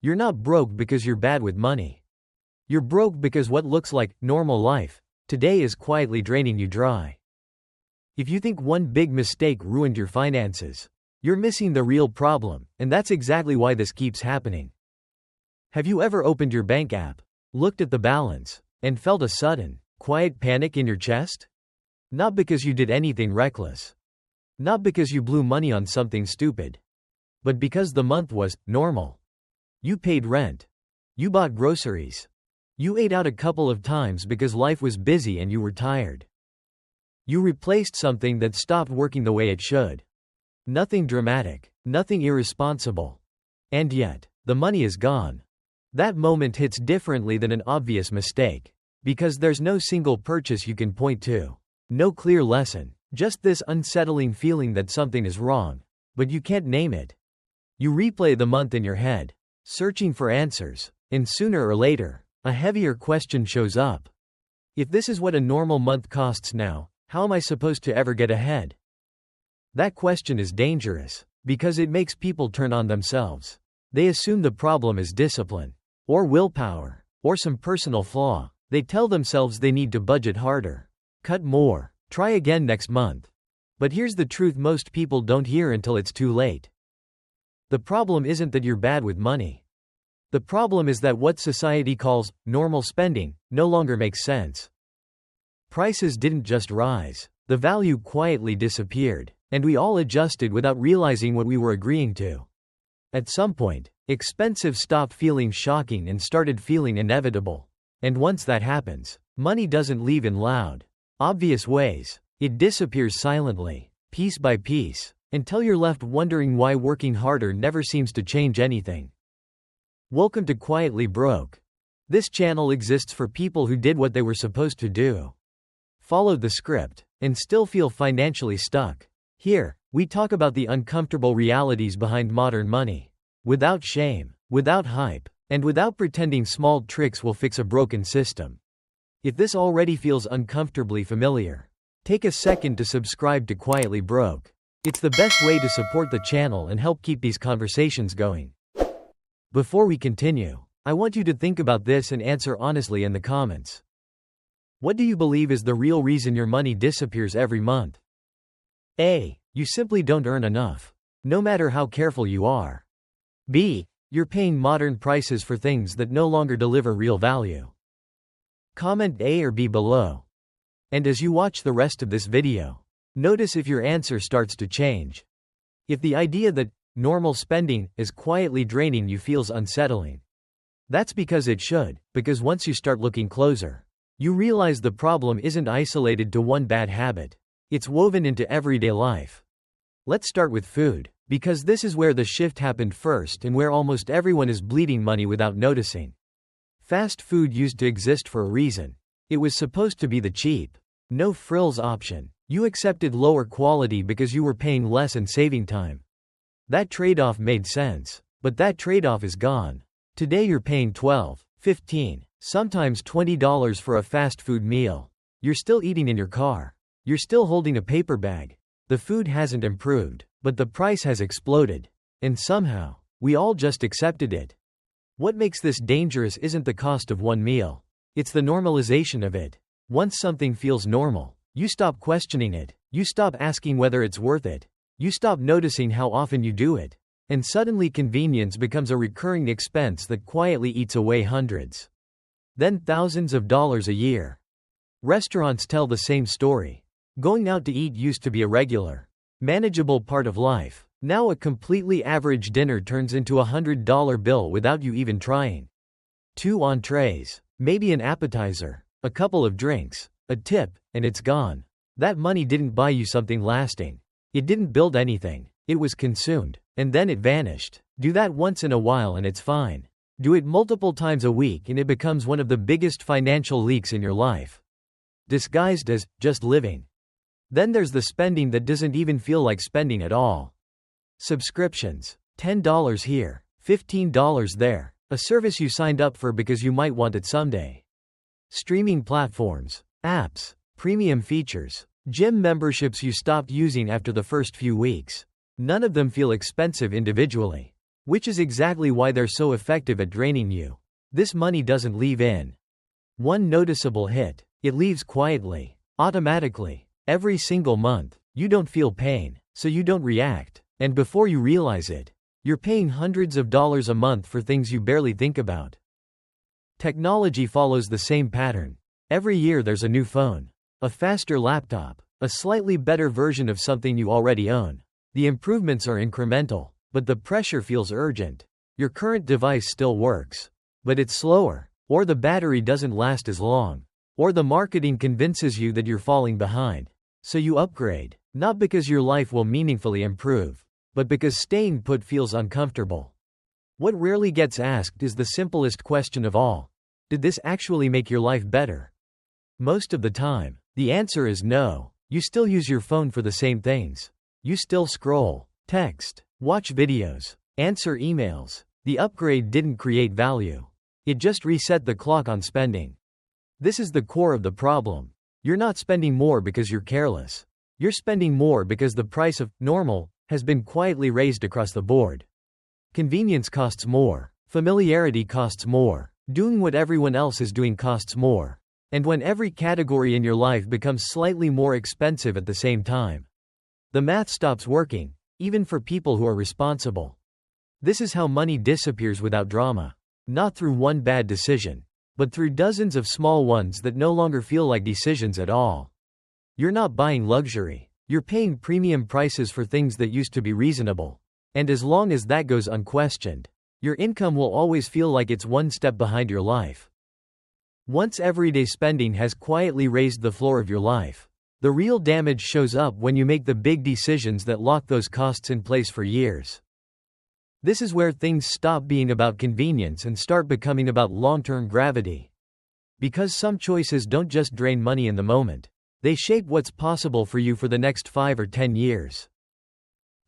You're not broke because you're bad with money. You're broke because what looks like normal life today is quietly draining you dry. If you think one big mistake ruined your finances, you're missing the real problem, and that's exactly why this keeps happening. Have you ever opened your bank app, looked at the balance, and felt a sudden, quiet panic in your chest? Not because you did anything reckless. Not because you blew money on something stupid. But because the month was normal. You paid rent. You bought groceries. You ate out a couple of times because life was busy and you were tired. You replaced something that stopped working the way it should. Nothing dramatic, nothing irresponsible. And yet, the money is gone. That moment hits differently than an obvious mistake. Because there's no single purchase you can point to. No clear lesson. Just this unsettling feeling that something is wrong. But you can't name it. You replay the month in your head, searching for answers. And sooner or later, a heavier question shows up. If this is what a normal month costs now, how am I supposed to ever get ahead? That question is dangerous, because it makes people turn on themselves. They assume the problem is discipline, or willpower, or some personal flaw. They tell themselves they need to budget harder, cut more, try again next month. But here's the truth most people don't hear until it's too late. The problem isn't that you're bad with money. The problem is that what society calls normal spending no longer makes sense. Prices didn't just rise, the value quietly disappeared, and we all adjusted without realizing what we were agreeing to. At some point, expensive stopped feeling shocking and started feeling inevitable. And once that happens, money doesn't leave in loud, obvious ways. It disappears silently, piece by piece, until you're left wondering why working harder never seems to change anything. Welcome to Quietly Broke. This channel exists for people who did what they were supposed to do, followed the script, and still feel financially stuck. Here, we talk about the uncomfortable realities behind modern money. Without shame, without hype, and without pretending small tricks will fix a broken system. If this already feels uncomfortably familiar, take a second to subscribe to Quietly Broke. It's the best way to support the channel and help keep these conversations going. Before we continue, I want you to think about this and answer honestly in the comments. What do you believe is the real reason your money disappears every month? A. You simply don't earn enough, no matter how careful you are. B. You're paying modern prices for things that no longer deliver real value. Comment A or B below. And as you watch the rest of this video, notice if your answer starts to change. If the idea that normal spending is quietly draining you feels unsettling, that's because it should, because once you start looking closer, you realize the problem isn't isolated to one bad habit. It's woven into everyday life. Let's start with food, because this is where the shift happened first and where almost everyone is bleeding money without noticing. Fast food used to exist for a reason. It was supposed to be the cheap, no frills option. You accepted lower quality because you were paying less and saving time. That trade-off made sense, but that trade-off is gone. Today you're paying $12, $15, sometimes $20 for a fast food meal. You're still eating in your car. You're still holding a paper bag. The food hasn't improved, but the price has exploded. And somehow, we all just accepted it. What makes this dangerous isn't the cost of one meal. It's the normalization of it. Once something feels normal, you stop questioning it. You stop asking whether it's worth it. You stop noticing how often you do it. And suddenly convenience becomes a recurring expense that quietly eats away hundreds, then thousands of dollars a year. Restaurants tell the same story. Going out to eat used to be a regular, manageable part of life. Now a completely average dinner turns into a $100 bill without you even trying. 2 entrees, maybe an appetizer, a couple of drinks, a tip, and it's gone. That money didn't buy you something lasting. It didn't build anything. It was consumed, and then it vanished. Do that once in a while and it's fine. Do it multiple times a week and it becomes one of the biggest financial leaks in your life, disguised as just living. Then there's the spending that doesn't even feel like spending at all. Subscriptions. $10 here, $15 there. A service you signed up for because you might want it someday. Streaming platforms, apps, premium features, gym memberships you stopped using after the first few weeks. None of them feel expensive individually. Which is exactly why they're so effective at draining you. This money doesn't leave in one noticeable hit. It leaves quietly, automatically. Every single month, you don't feel pain, so you don't react. And before you realize it, you're paying hundreds of dollars a month for things you barely think about. Technology follows the same pattern. Every year there's a new phone, a faster laptop, a slightly better version of something you already own. The improvements are incremental, but the pressure feels urgent. Your current device still works, but it's slower, or the battery doesn't last as long, or the marketing convinces you that you're falling behind. So you upgrade, not because your life will meaningfully improve, but because staying put feels uncomfortable. What rarely gets asked is the simplest question of all. Did this actually make your life better? Most of the time, the answer is no. You still use your phone for the same things. You still scroll, text, watch videos, answer emails. The upgrade didn't create value. It just reset the clock on spending. This is the core of the problem. You're not spending more because you're careless. You're spending more because the price of normal has been quietly raised across the board. Convenience costs more. Familiarity costs more. Doing what everyone else is doing costs more. And when every category in your life becomes slightly more expensive at the same time, the math stops working, even for people who are responsible. This is how money disappears without drama. Not through one bad decision, but through dozens of small ones that no longer feel like decisions at all. You're not buying luxury. You're paying premium prices for things that used to be reasonable. And as long as that goes unquestioned, your income will always feel like it's one step behind your life. Once everyday spending has quietly raised the floor of your life, the real damage shows up when you make the big decisions that lock those costs in place for years. This is where things stop being about convenience and start becoming about long-term gravity. Because some choices don't just drain money in the moment. They shape what's possible for you for the next 5 or 10 years.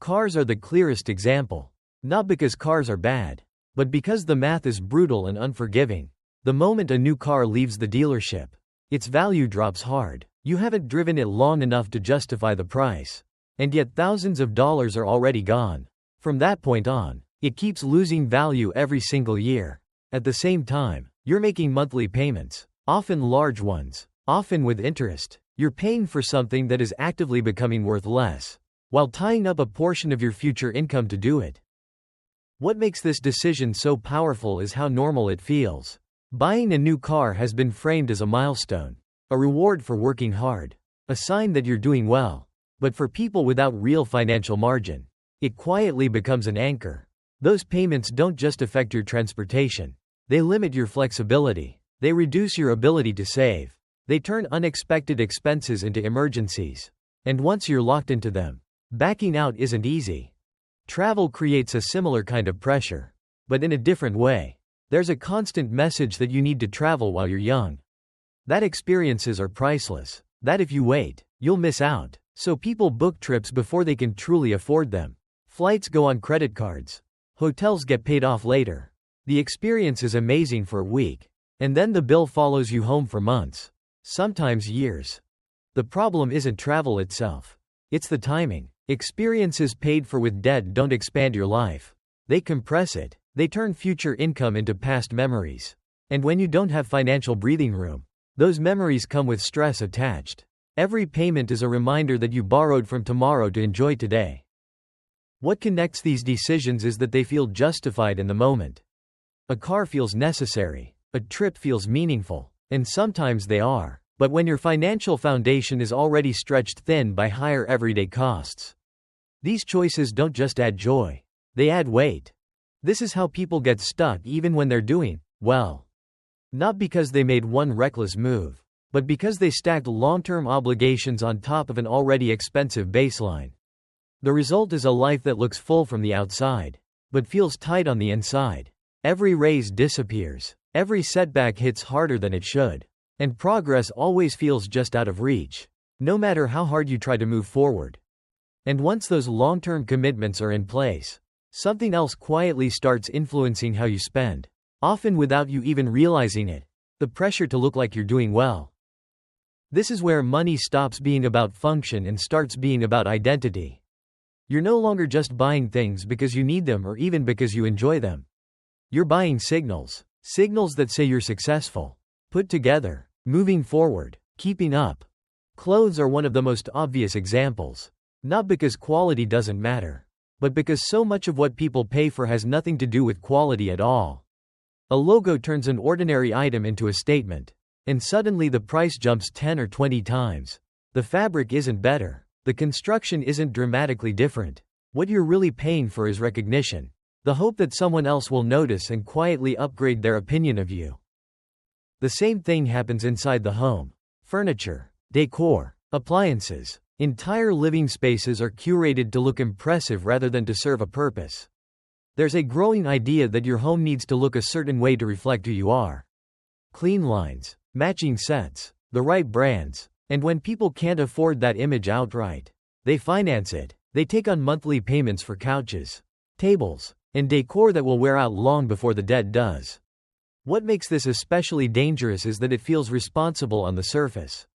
Cars are the clearest example. Not because cars are bad, but because the math is brutal and unforgiving. The moment a new car leaves the dealership, its value drops hard. You haven't driven it long enough to justify the price. And yet thousands of dollars are already gone. From that point on, it keeps losing value every single year. At the same time, you're making monthly payments, often large ones, often with interest. You're paying for something that is actively becoming worth less, while tying up a portion of your future income to do it. What makes this decision so powerful is how normal it feels. Buying a new car has been framed as a milestone, a reward for working hard, a sign that you're doing well. But for people without real financial margin, it quietly becomes an anchor. Those payments don't just affect your transportation. They limit your flexibility. They reduce your ability to save. They turn unexpected expenses into emergencies. And once you're locked into them, backing out isn't easy. Travel creates a similar kind of pressure, but in a different way. There's a constant message that you need to travel while you're young. That experiences are priceless. That if you wait, you'll miss out. So people book trips before they can truly afford them. Flights go on credit cards. Hotels get paid off later. The experience is amazing for a week, and then the bill follows you home for months. Sometimes years. The problem isn't travel itself. It's the timing. Experiences paid for with debt don't expand your life. They compress it. They turn future income into past memories. And when you don't have financial breathing room, those memories come with stress attached. Every payment is a reminder that you borrowed from tomorrow to enjoy today. What connects these decisions is that they feel justified in the moment. A car feels necessary. A trip feels meaningful. And sometimes they are. But when your financial foundation is already stretched thin by higher everyday costs, these choices don't just add joy. They add weight. This is how people get stuck even when they're doing well. Not because they made one reckless move, but because they stacked long-term obligations on top of an already expensive baseline. The result is a life that looks full from the outside, but feels tight on the inside. Every raise disappears. Every setback hits harder than it should. And progress always feels just out of reach, no matter how hard you try to move forward. And once those long-term commitments are in place, something else quietly starts influencing how you spend, often without you even realizing it. The pressure to look like you're doing well. This is where money stops being about function and starts being about identity. You're no longer just buying things because you need them or even because you enjoy them. You're buying signals. Signals that say you're successful, put together, moving forward, keeping up. Clothes are one of the most obvious examples. Not because quality doesn't matter, but because so much of what people pay for has nothing to do with quality at all. A logo turns an ordinary item into a statement, and suddenly the price jumps 10 or 20 times. The fabric isn't better. The construction isn't dramatically different. What you're really paying for is recognition. The hope that someone else will notice and quietly upgrade their opinion of you. The same thing happens inside the home. Furniture, decor, appliances. Entire living spaces are curated to look impressive rather than to serve a purpose. There's a growing idea that your home needs to look a certain way to reflect who you are. Clean lines, matching sets, the right brands. And when people can't afford that image outright, they finance it. They take on monthly payments for couches, tables, and decor that will wear out long before the debt does. What makes this especially dangerous is that it feels responsible on the surface.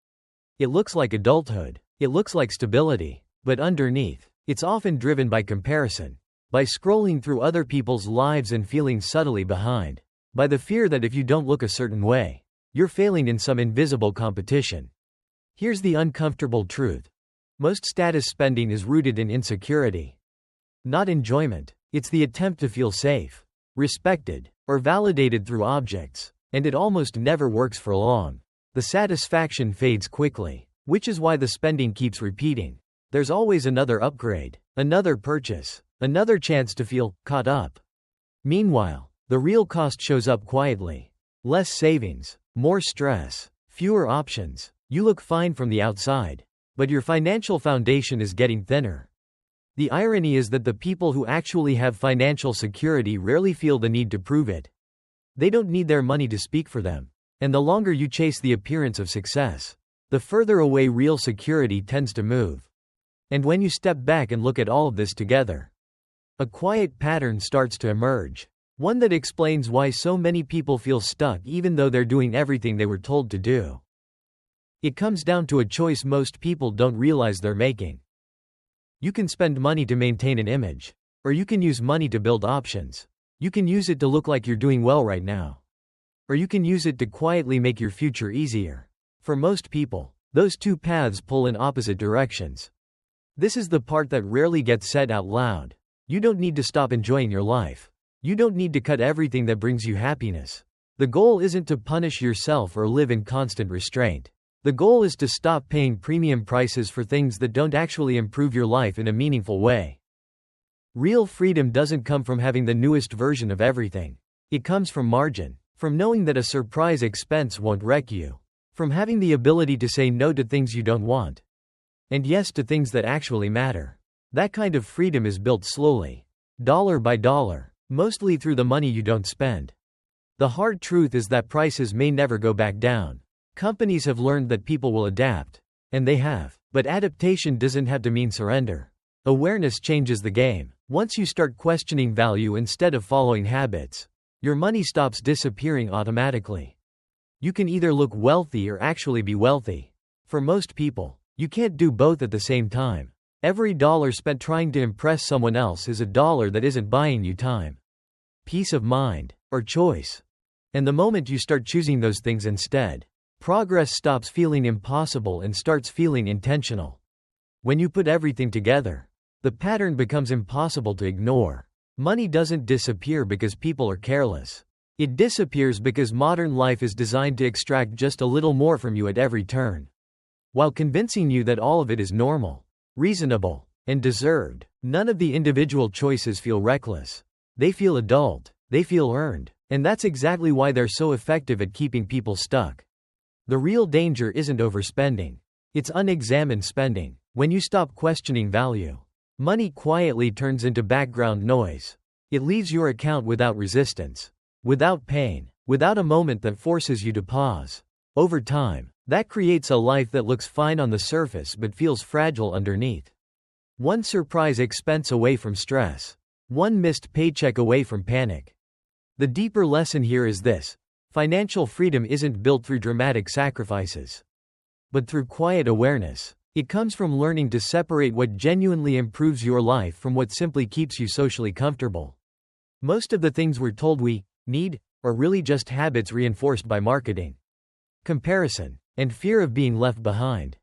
It looks like adulthood. It looks like stability. But underneath, it's often driven by comparison. By scrolling through other people's lives and feeling subtly behind. By the fear that if you don't look a certain way, you're failing in some invisible competition. Here's the uncomfortable truth. Most status spending is rooted in insecurity. Not enjoyment. It's the attempt to feel safe, respected, or validated through objects. And it almost never works for long. The satisfaction fades quickly, which is why the spending keeps repeating. There's always another upgrade, another purchase, another chance to feel caught up. Meanwhile, the real cost shows up quietly. Less savings, more stress, fewer options. You look fine from the outside, but your financial foundation is getting thinner. The irony is that the people who actually have financial security rarely feel the need to prove it. They don't need their money to speak for them. And the longer you chase the appearance of success, the further away real security tends to move. And when you step back and look at all of this together, a quiet pattern starts to emerge. One that explains why so many people feel stuck even though they're doing everything they were told to do. It comes down to a choice most people don't realize they're making. You can spend money to maintain an image, or you can use money to build options. You can use it to look like you're doing well right now, or you can use it to quietly make your future easier. For most people, those two paths pull in opposite directions. This is the part that rarely gets said out loud. You don't need to stop enjoying your life. You don't need to cut everything that brings you happiness. The goal isn't to punish yourself or live in constant restraint. The goal is to stop paying premium prices for things that don't actually improve your life in a meaningful way. Real freedom doesn't come from having the newest version of everything. It comes from margin, from knowing that a surprise expense won't wreck you, from having the ability to say no to things you don't want, and yes to things that actually matter. That kind of freedom is built slowly, dollar by dollar, mostly through the money you don't spend. The hard truth is that prices may never go back down. Companies have learned that people will adapt, and they have, but adaptation doesn't have to mean surrender. Awareness changes the game. Once you start questioning value instead of following habits, your money stops disappearing automatically. You can either look wealthy or actually be wealthy. For most people, you can't do both at the same time. Every dollar spent trying to impress someone else is a dollar that isn't buying you time, peace of mind, or choice. And the moment you start choosing those things instead, progress stops feeling impossible and starts feeling intentional. When you put everything together, the pattern becomes impossible to ignore. Money doesn't disappear because people are careless. It disappears because modern life is designed to extract just a little more from you at every turn, while convincing you that all of it is normal, reasonable, and deserved. None of the individual choices feel reckless. They feel adult. They feel earned. And that's exactly why they're so effective at keeping people stuck. The real danger isn't overspending. It's unexamined spending. When you stop questioning value, money quietly turns into background noise. It leaves your account without resistance, without pain, without a moment that forces you to pause. Over time, that creates a life that looks fine on the surface but feels fragile underneath. One surprise expense away from stress. One missed paycheck away from panic. The deeper lesson here is this: financial freedom isn't built through dramatic sacrifices, but through quiet awareness. It comes from learning to separate what genuinely improves your life from what simply keeps you socially comfortable. Most of the things we're told we need are really just habits reinforced by marketing, comparison, and fear of being left behind.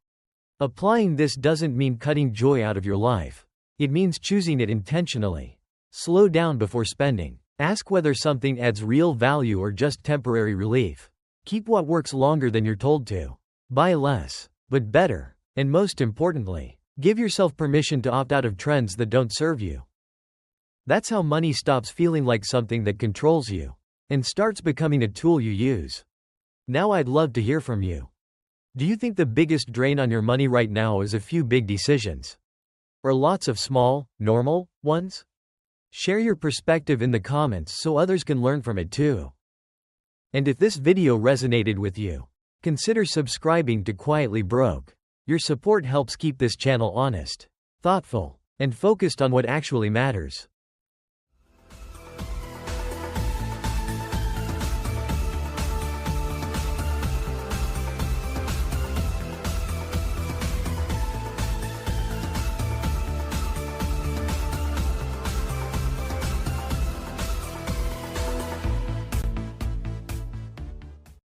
Applying this doesn't mean cutting joy out of your life. It means choosing it intentionally. Slow down before spending. Ask whether something adds real value or just temporary relief. Keep what works longer than you're told to. Buy less, but better. And most importantly, give yourself permission to opt out of trends that don't serve you. That's how money stops feeling like something that controls you and starts becoming a tool you use. Now I'd love to hear from you. Do you think the biggest drain on your money right now is a few big decisions? Or lots of small, normal ones? Share your perspective in the comments so others can learn from it too. And if this video resonated with you, consider subscribing to Quietly Broke. Your support helps keep this channel honest, thoughtful, and focused on what actually matters.